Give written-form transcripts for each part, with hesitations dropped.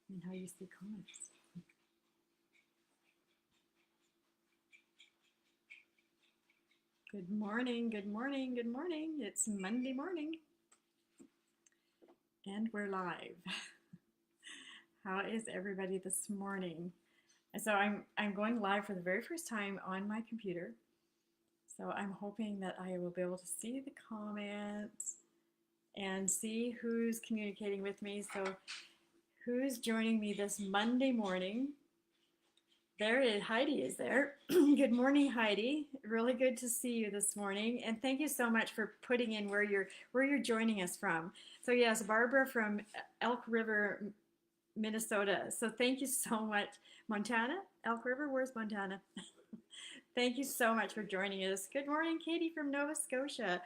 and how you see comments. Good morning, good morning, good morning. It's Monday morning and we're live. How is everybody this morning? So I'm going live for the very first time on my computer. So I'm hoping that I will be able to see the comments and see who's communicating with me. So who's joining me this Monday morning? There is Heidi is there. Good morning, Heidi. Really good to see you this morning, and thank you so much for putting in where you're joining us from. So yes, Barbara from Elk River, Minnesota. So thank you so much, Montana. Elk River, where's Montana? Thank you so much for joining us. Good morning, Katie from Nova Scotia.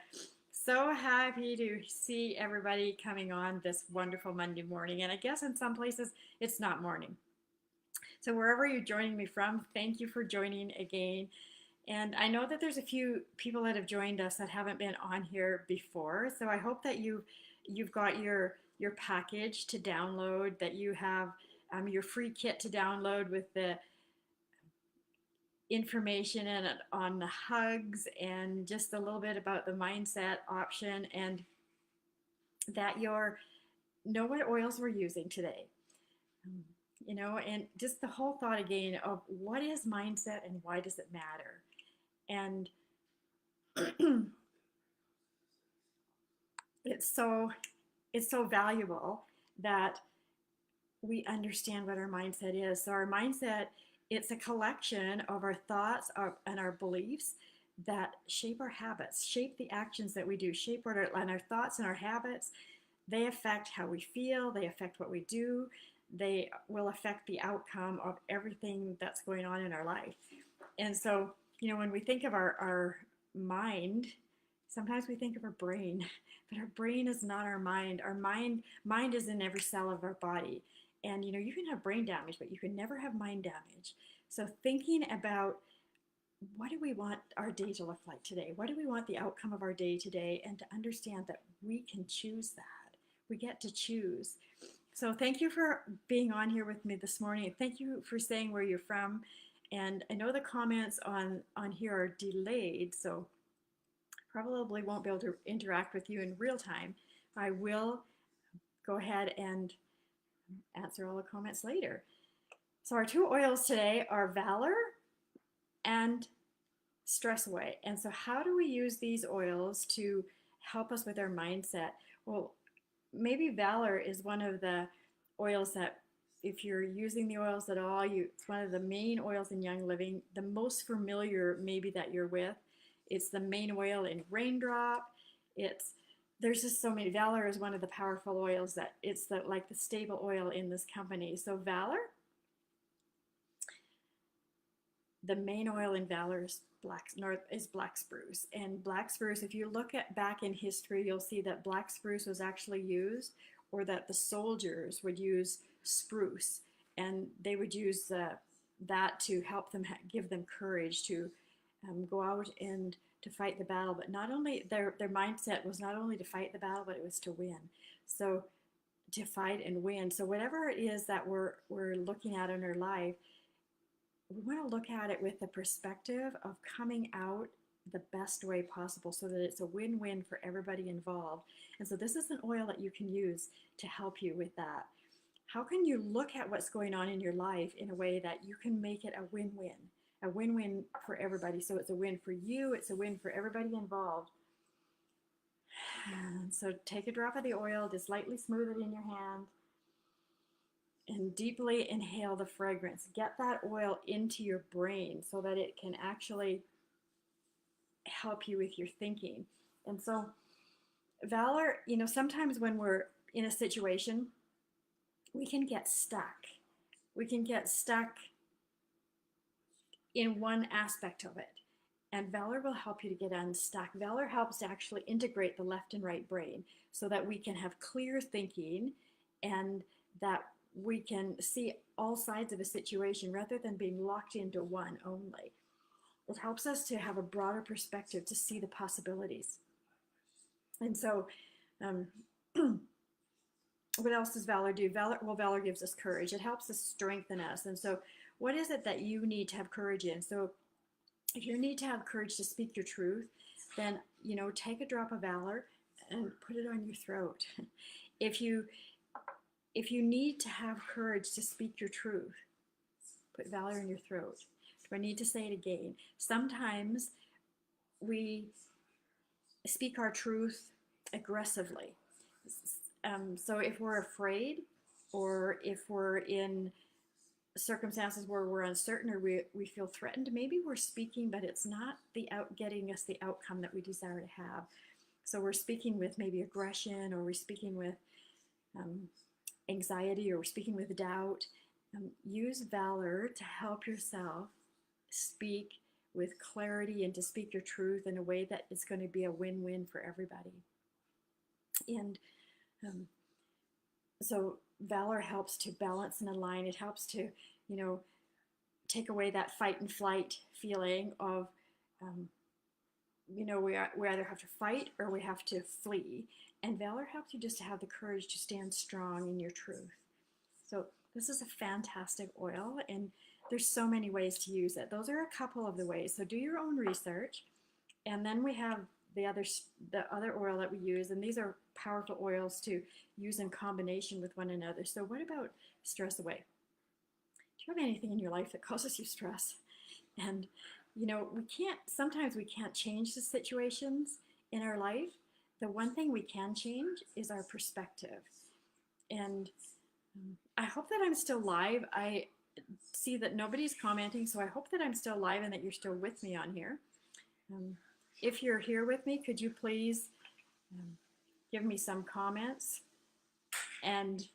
So happy to see everybody coming on this wonderful Monday morning. And I guess in some places it's not morning. So wherever you're joining me from, thank you for joining again. And I know that there's a few people that have joined us that haven't been on here before. So I hope that you've got your package to download, that you have your free kit to download with the information and on the hugs and just a little bit about the mindset option, and that you're know what oils we're using today. Um, and just the whole thought again of what is mindset and why does it matter? And it's so it's so valuable that we understand what our mindset is. So our mindset, it's a collection of our thoughts and our beliefs that shape our habits, shape the actions that we do, shape what and our thoughts and our habits. They affect how we feel, they affect what we do, they will affect the outcome of everything that's going on in our life. And so, when we think of our mind, sometimes we think of our brain, but our brain is not our mind. Our mind is in every cell of our body. And you can have brain damage, but you can never have mind damage. So thinking about what do we want our day to look like today? What do we want the outcome of our day today? And to understand that we can choose that. We get to choose. So thank you for being on here with me this morning. Thank you for saying where you're from. And I know the comments on here are delayed, so probably won't be able to interact with you in real time. I will go ahead and answer all the comments later. So our two oils today are Valor and Stress Away. And so how do we use these oils to help us with our mindset? Well, maybe Valor is one of the oils that, if you're using the oils at all, it's one of the main oils in Young Living, the most familiar maybe that you're with. It's the main oil in Raindrop. There's just so many. Valor is one of the powerful oils that it's like the stable oil in this company. So Valor, the main oil in Valor is black spruce. And black spruce, if you look at back in history, you'll see that black spruce was actually used, or that the soldiers would use spruce, and they would use that to help them give them courage to go out and to fight the battle. But not only their mindset was not only to fight the battle, but it was to win. So to fight and win. So whatever it is that we're looking at in our life, we want to look at it with the perspective of coming out the best way possible, so that it's a win-win for everybody involved. And so this is an oil that you can use to help you with that. How can you look at what's going on in your life in a way that you can make it a win-win for everybody? So it's a win for you, it's a win for everybody involved. And so take a drop of the oil, just lightly smooth it in your hand, and deeply inhale the fragrance. Get that oil into your brain so that it can actually help you with your thinking. And so Valor, sometimes when we're in a situation, we can get stuck. We can get stuck in one aspect of it. And Valor will help you to get unstuck. Valor helps to actually integrate the left and right brain so that we can have clear thinking, and that we can see all sides of a situation rather than being locked into one only. It helps us to have a broader perspective, to see the possibilities. And so what else does valor do? Valor gives us courage. It helps us strengthen us. And so, what is it that you need to have courage in? So, if you need to have courage to speak your truth, then take a drop of valor and put it on your throat. If you need to have courage to speak your truth, put valor in your throat. Do I need to say it again? Sometimes we speak our truth aggressively. So if we're afraid, or if we're in circumstances where we're uncertain, or we feel threatened, maybe we're speaking, but it's not getting us the outcome that we desire to have. So we're speaking with maybe aggression, or we're speaking with anxiety, or we're speaking with doubt. Use valor to help yourself speak with clarity and to speak your truth in a way that it's going to be a win-win for everybody. And so valor helps to balance and align. It helps to, take away that fight and flight feeling of, we either have to fight or we have to flee. And valor helps you just to have the courage to stand strong in your truth. So this is a fantastic oil, and there's so many ways to use it. Those are a couple of the ways. So do your own research. And then we have the other oil that we use, and these are powerful oils to use in combination with one another. So what about stress away? Do you have anything in your life that causes you stress? And sometimes we can't change the situations in our life. The one thing we can change is our perspective. And I hope that I'm still live. I see that nobody's commenting, so I hope that I'm still live and that you're still with me on here. If you're here with me, could you please give me some comments and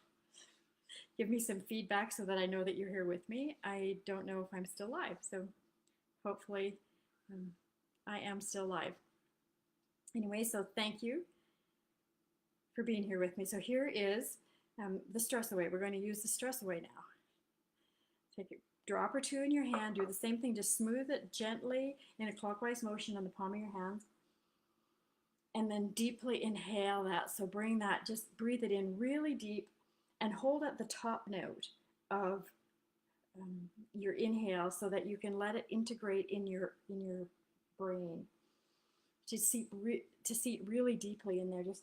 give me some feedback so that I know that you're here with me. I don't know if I'm still live, so hopefully I am still live. Anyway, so thank you for being here with me. So here is the stress away. We're going to use the stress away now. Take a drop or two in your hand. Do the same thing. Just smooth it gently in a clockwise motion on the palm of your hands. And then deeply inhale that. So bring that, just breathe it in really deep and hold at the top note of your inhale so that you can let it integrate in your brain. To seep really deeply in there. Just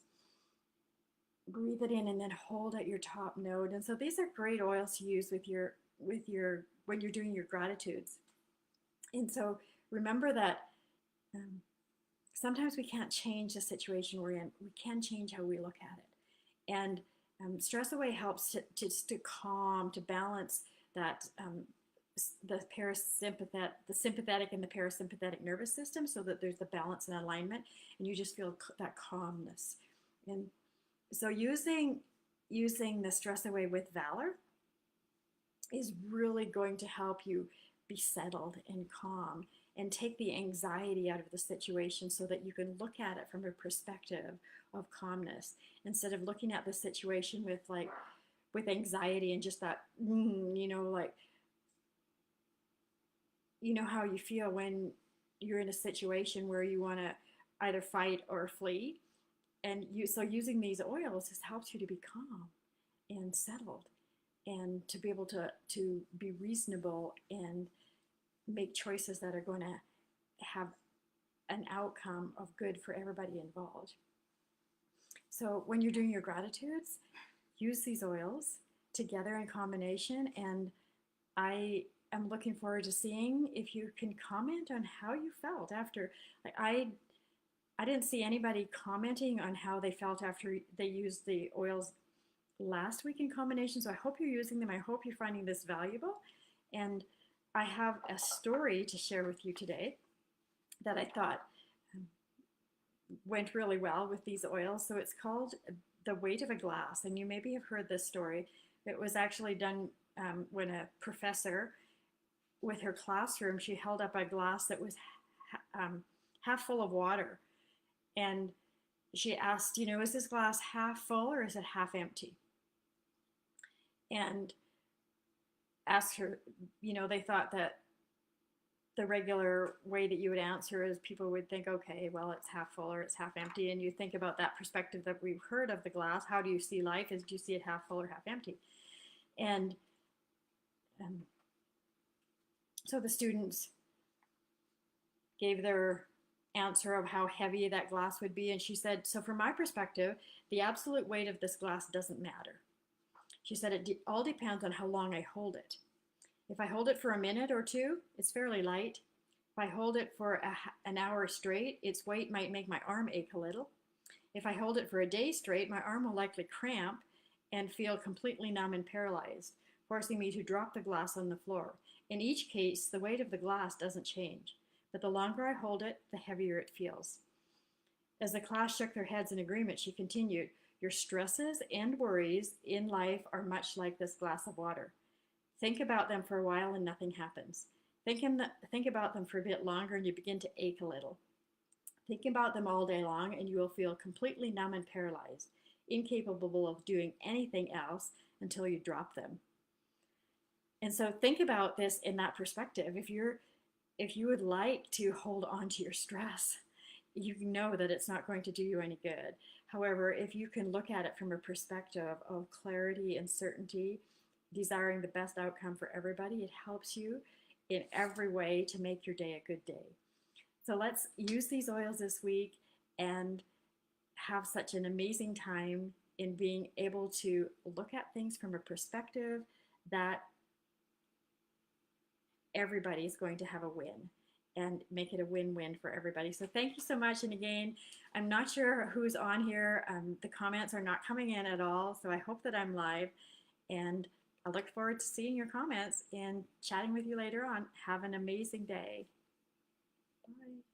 breathe it in and then hold at your top note. And so these are great oils to use with your when you're doing your gratitudes. And so remember that sometimes we can't change the situation we're in. We can change how we look at it. And stress away helps to calm, to balance that the sympathetic and the parasympathetic nervous system, so that there's the balance and alignment, and you just feel that calmness. And so using the stress away with valor is really going to help you be settled and calm and take the anxiety out of the situation so that you can look at it from a perspective of calmness instead of looking at the situation with anxiety and just that, how you feel when you're in a situation where you want to either fight or flee. And so using these oils just helps you to be calm and settled and to be able to be reasonable and make choices that are going to have an outcome of good for everybody involved. So when you're doing your gratitudes, use these oils together in combination, and I am looking forward to seeing if you can comment on how you felt after. I didn't see anybody commenting on how they felt after they used the oils last week in combination, so I hope you're using them. I hope you're finding this valuable. And I have a story to share with you today that I thought went really well with these oils. So it's called The Weight of a Glass, and you maybe have heard this story. It was actually done when a professor, with her classroom, she held up a glass that was half full of water. And she asked, is this glass half full or is it half empty? And asked her, they thought that the regular way that you would answer is people would think, okay, well, it's half full or it's half empty. And you think about that perspective that we've heard of the glass. How do you see life? Is do you see it half full or half empty? And um, so the students gave their answer of how heavy that glass would be. And she said, so from my perspective, the absolute weight of this glass doesn't matter. She said, it all depends on how long I hold it. If I hold it for a minute or two, it's fairly light. If I hold it for an hour straight, its weight might make my arm ache a little. If I hold it for a day straight, my arm will likely cramp and feel completely numb and paralyzed, forcing me to drop the glass on the floor. In each case, the weight of the glass doesn't change, but the longer I hold it, the heavier it feels. As the class shook their heads in agreement, she continued, your stresses and worries in life are much like this glass of water. Think about them for a while and nothing happens. Think about them for a bit longer and you begin to ache a little. Think about them all day long and you will feel completely numb and paralyzed, incapable of doing anything else until you drop them. And so think about this in that perspective. If you would like to hold on to your stress, you know that it's not going to do you any good. However, if you can look at it from a perspective of clarity and certainty, desiring the best outcome for everybody, it helps you in every way to make your day a good day. So let's use these oils this week and have such an amazing time in being able to look at things from a perspective that everybody's going to have a win and make it a win-win for everybody. So thank you so much. And again, I'm not sure who's on here. The comments are not coming in at all. So I hope that I'm live, and I look forward to seeing your comments and chatting with you later on. Have an amazing day. Bye.